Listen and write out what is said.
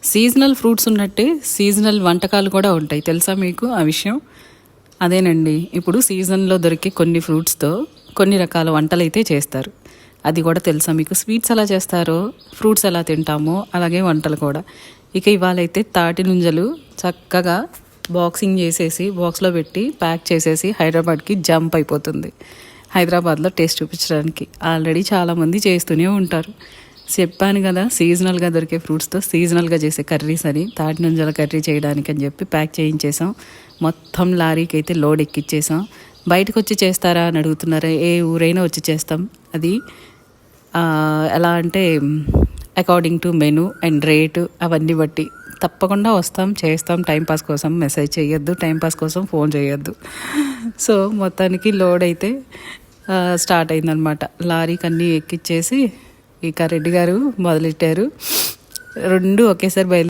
Seasonal fruits ఉన్నట్టే seasonal వంటకాలు కూడా ఉంటాయి, తెలుసా మీకు ఆ విషయం? అదేనండి, ఇప్పుడు సీజన్లో దొరికే కొన్ని ఫ్రూట్స్తో కొన్ని రకాల వంటలు అయితే చేస్తారు. అది కూడా తెలుసా మీకు? స్వీట్స్ ఎలా చేస్తారో, ఫ్రూట్స్ ఎలా తింటామో అలాగే వంటలు కూడా. ఇక ఇవాళైతే తాటి నుంజలు చక్కగా బాక్సింగ్ చేసేసి బాక్స్లో పెట్టి ప్యాక్ చేసేసి హైదరాబాద్కి జంప్ అయిపోతుంది. హైదరాబాద్లో టేస్ట్ చూపించడానికి ఆల్రెడీ చాలామంది చేస్తూనే ఉంటారు. చెప్పాను కదా, సీజనల్గా దొరికే ఫ్రూట్స్తో సీజనల్గా చేసే కర్రీస్ అని. తాటి నుంజల కర్రీ చేయడానికి అని చెప్పి ప్యాక్ చేయించేసాం. మొత్తం లారీకి అయితే లోడ్ ఎక్కిచ్చేసాం. బయటకు వచ్చి చేస్తారా అని అడుగుతున్నారు. ఏ ఊరైనా వచ్చి చేస్తాం. అది ఎలా అంటే according to menu and rate అవన్నీ బట్టి తప్పకుండా వస్తాం, చేస్తాం. టైంపాస్ కోసం మెసేజ్ చేయొద్దు, టైంపాస్ కోసం ఫోన్ చేయొద్దు. సో మొత్తానికి లోడ్ అయితే స్టార్ట్ అయిందనమాట. లారీకి అన్నీ ఎక్కిచ్చేసి ఇక రెడ్డి గారు మొదలెట్టారు. రెండు ఒకేసారి